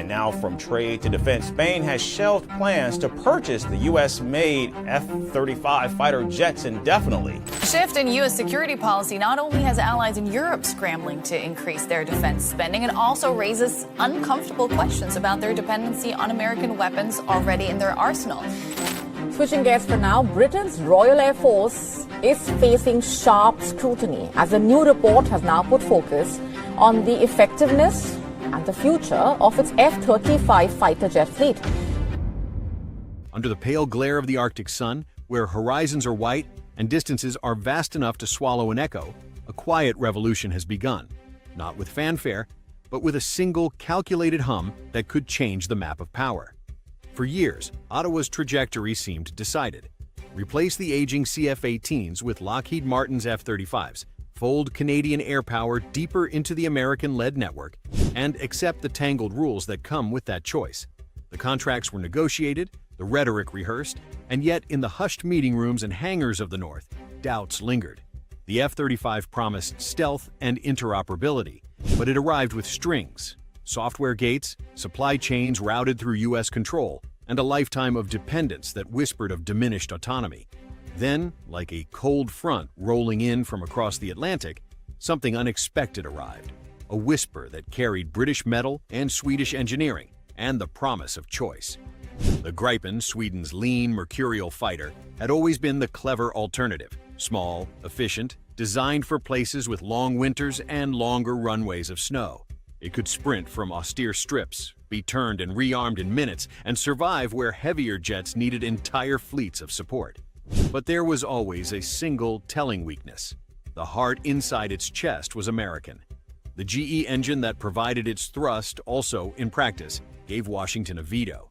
And now from trade to defense, Spain has shelved plans to purchase the U.S.-made F-35 fighter jets indefinitely. Shift in U.S. security policy not only has allies in Europe scrambling to increase their defense spending, it also raises uncomfortable questions about their dependency on American weapons already in their arsenal. Switching gears for now, Britain's Royal Air Force is facing sharp scrutiny as a new report has now put focus on the effectiveness and the future of its F-35 fighter jet fleet. Under the pale glare of the Arctic sun, where horizons are white and distances are vast enough to swallow an echo, a quiet revolution has begun, not with fanfare, but with a single calculated hum that could change the map of power. For years, Ottawa's trajectory seemed decided. Replace the aging CF-18s with Lockheed Martin's F-35s, fold Canadian air power deeper into the American-led network, and accept the tangled rules that come with that choice. The contracts were negotiated, the rhetoric rehearsed, and yet in the hushed meeting rooms and hangars of the North, doubts lingered. The F-35 promised stealth and interoperability, but it arrived with strings, software gates, supply chains routed through U.S. control, and a lifetime of dependence that whispered of diminished autonomy. Then, like a cold front rolling in from across the Atlantic, something unexpected arrived, a whisper that carried British metal and Swedish engineering, and the promise of choice. The Gripen, Sweden's lean, mercurial fighter, had always been the clever alternative, small, efficient, designed for places with long winters and longer runways of snow. It could sprint from austere strips, be turned and rearmed in minutes, and survive where heavier jets needed entire fleets of support. But there was always a single telling weakness. The heart inside its chest was American. The GE engine that provided its thrust also, in practice, gave Washington a veto.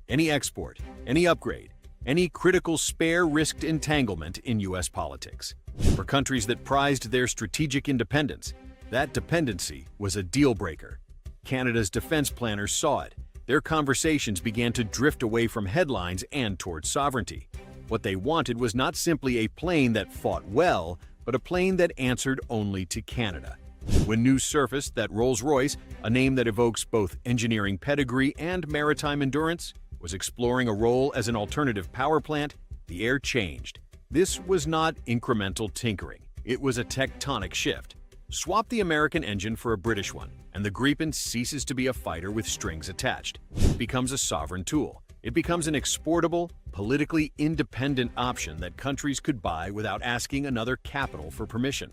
Any export, any upgrade, any critical spare risked entanglement in U.S. politics. For countries that prized their strategic independence, that dependency was a deal-breaker. Canada's defense planners saw it. Their conversations began to drift away from headlines and towards sovereignty. What they wanted was not simply a plane that fought well, but a plane that answered only to Canada. When news surfaced that Rolls-Royce, a name that evokes both engineering pedigree and maritime endurance, was exploring a role as an alternative power plant, the air changed. This was not incremental tinkering. It was a tectonic shift. Swap the American engine for a British one, and the Gripen ceases to be a fighter with strings attached. It becomes a sovereign tool. It becomes an exportable, politically independent option that countries could buy without asking another capital for permission.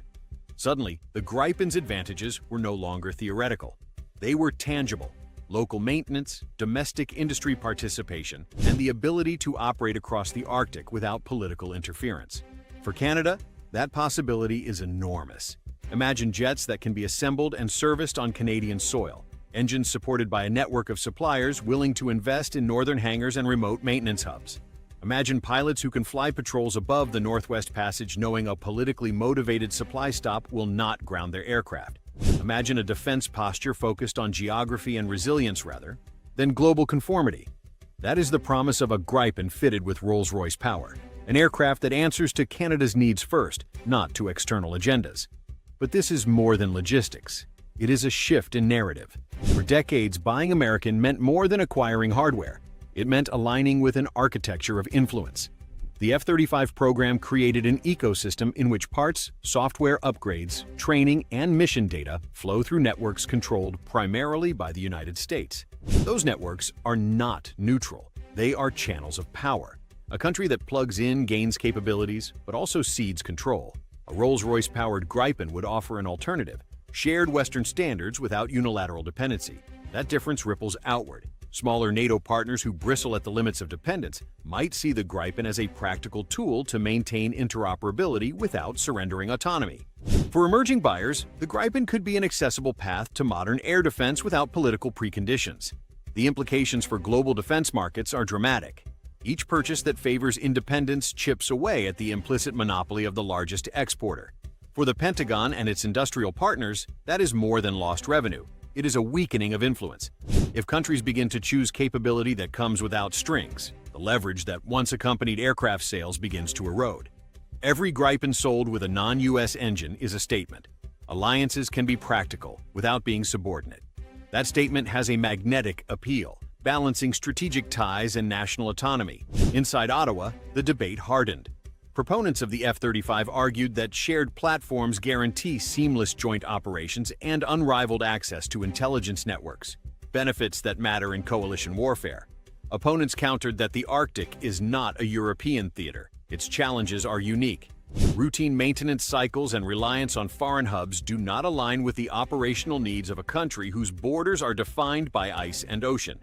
Suddenly, the Gripen's advantages were no longer theoretical. They were tangible. Local maintenance, domestic industry participation, and the ability to operate across the Arctic without political interference. For Canada, that possibility is enormous. Imagine jets that can be assembled and serviced on Canadian soil, engines supported by a network of suppliers willing to invest in northern hangars and remote maintenance hubs. Imagine pilots who can fly patrols above the Northwest Passage knowing a politically motivated supply stop will not ground their aircraft. Imagine a defense posture focused on geography and resilience rather than global conformity. That is the promise of a Gripen fitted with Rolls-Royce power, an aircraft that answers to Canada's needs first, not to external agendas. But this is more than logistics. It is a shift in narrative. For decades, buying American meant more than acquiring hardware. It meant aligning with an architecture of influence. The F-35 program created an ecosystem in which parts, software upgrades, training, and mission data flow through networks controlled primarily by the United States. Those networks are not neutral. They are channels of power. A country that plugs in gains capabilities, but also cedes control. A Rolls-Royce-powered Gripen would offer an alternative, shared Western standards without unilateral dependency. That difference ripples outward. Smaller NATO partners who bristle at the limits of dependence might see the Gripen as a practical tool to maintain interoperability without surrendering autonomy. For emerging buyers, the Gripen could be an accessible path to modern air defense without political preconditions. The implications for global defense markets are dramatic. Each purchase that favors independence chips away at the implicit monopoly of the largest exporter. For the Pentagon and its industrial partners, that is more than lost revenue. It is a weakening of influence. If countries begin to choose capability that comes without strings, the leverage that once accompanied aircraft sales begins to erode. Every Gripen sold with a non-US engine is a statement. Alliances can be practical without being subordinate. That statement has a magnetic appeal, balancing strategic ties and national autonomy. Inside Ottawa, the debate hardened. Proponents of the F-35 argued that shared platforms guarantee seamless joint operations and unrivaled access to intelligence networks, benefits that matter in coalition warfare. Opponents countered that the Arctic is not a European theater. Its challenges are unique. Routine maintenance cycles and reliance on foreign hubs do not align with the operational needs of a country whose borders are defined by ice and ocean.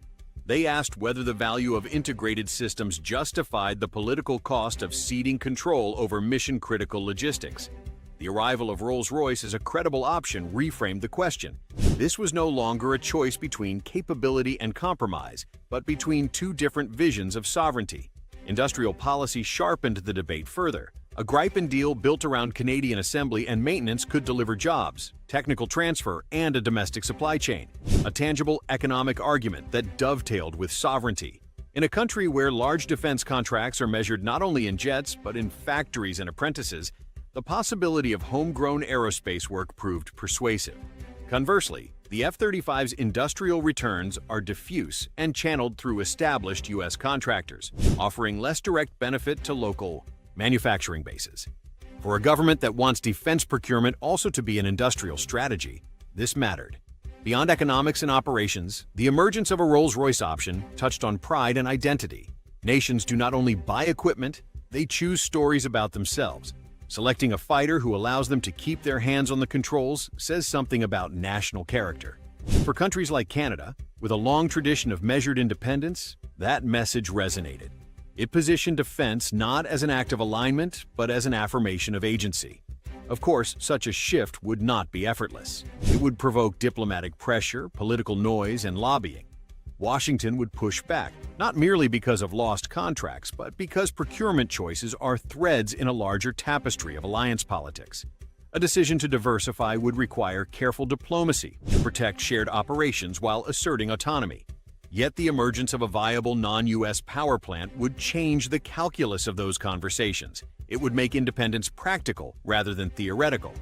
They asked whether the value of integrated systems justified the political cost of ceding control over mission-critical logistics. The arrival of Rolls-Royce as a credible option reframed the question. This was no longer a choice between capability and compromise, but between two different visions of sovereignty. Industrial policy sharpened the debate further. A Gripen deal built around Canadian assembly and maintenance could deliver jobs, technical transfer, and a domestic supply chain. A tangible economic argument that dovetailed with sovereignty. In a country where large defense contracts are measured not only in jets, but in factories and apprentices, the possibility of homegrown aerospace work proved persuasive. Conversely, the F-35's industrial returns are diffuse and channeled through established U.S. contractors, offering less direct benefit to local manufacturing bases. For a government that wants defense procurement also to be an industrial strategy, this mattered. Beyond economics and operations, the emergence of a Rolls-Royce option touched on pride and identity. Nations do not only buy equipment, they choose stories about themselves. Selecting a fighter who allows them to keep their hands on the controls says something about national character. For countries like Canada, with a long tradition of measured independence, that message resonated. It positioned defense not as an act of alignment, but as an affirmation of agency. Of course, such a shift would not be effortless. It would provoke diplomatic pressure, political noise, and lobbying. Washington would push back, not merely because of lost contracts, but because procurement choices are threads in a larger tapestry of alliance politics. A decision to diversify would require careful diplomacy to protect shared operations while asserting autonomy. Yet the emergence of a viable non-U.S. power plant would change the calculus of those conversations. It would make independence practical rather than theoretical.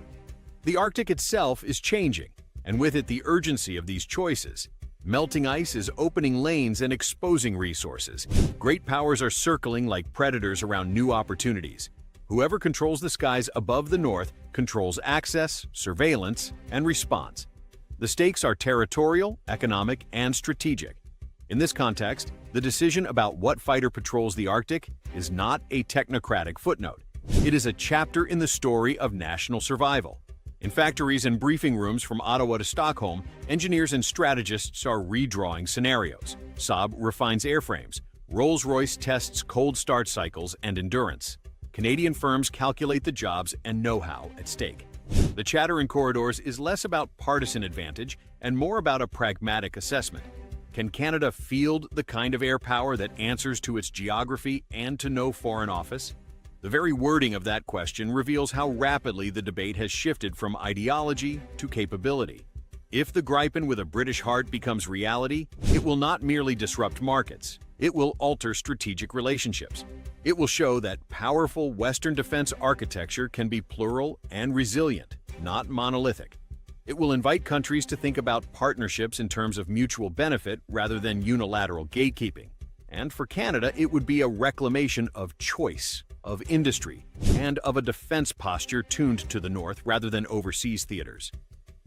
The Arctic itself is changing, and with it the urgency of these choices. Melting ice is opening lanes and exposing resources. Great powers are circling like predators around new opportunities. Whoever controls the skies above the North controls access, surveillance, and response. The stakes are territorial, economic, and strategic. In this context, the decision about what fighter patrols the Arctic is not a technocratic footnote. It is a chapter in the story of national survival. In factories and briefing rooms from Ottawa to Stockholm, engineers and strategists are redrawing scenarios. Saab refines airframes. Rolls-Royce tests cold start cycles and endurance. Canadian firms calculate the jobs and know-how at stake. The chatter in corridors is less about partisan advantage and more about a pragmatic assessment. Can Canada field the kind of air power that answers to its geography and to no foreign office? The very wording of that question reveals how rapidly the debate has shifted from ideology to capability. If the Gripen with a British heart becomes reality, it will not merely disrupt markets. It will alter strategic relationships. It will show that powerful Western defense architecture can be plural and resilient, not monolithic. It will invite countries to think about partnerships in terms of mutual benefit rather than unilateral gatekeeping. And for Canada, it would be a reclamation of choice, of industry, and of a defense posture tuned to the North rather than overseas theaters.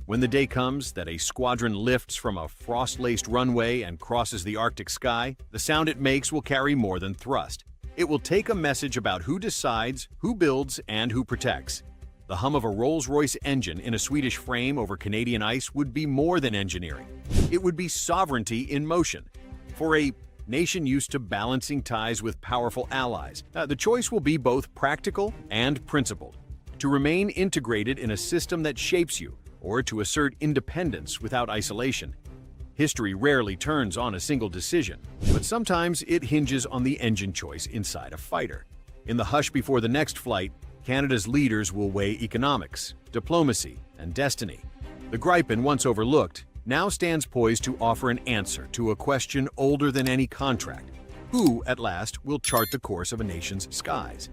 When the day comes that a squadron lifts from a frost-laced runway and crosses the Arctic sky, the sound it makes will carry more than thrust. It will take a message about who decides, who builds, and who protects. The hum of a Rolls-Royce engine in a Swedish frame over Canadian ice would be more than engineering. It would be sovereignty in motion. For a nation used to balancing ties with powerful allies, the choice will be both practical and principled. To remain integrated in a system that shapes you, or to assert independence without isolation. History rarely turns on a single decision, but sometimes it hinges on the engine choice inside a fighter. In the hush before the next flight, Canada's leaders will weigh economics, diplomacy, and destiny. The Gripen, once overlooked, now stands poised to offer an answer to a question older than any contract. Who, at last, will chart the course of a nation's skies?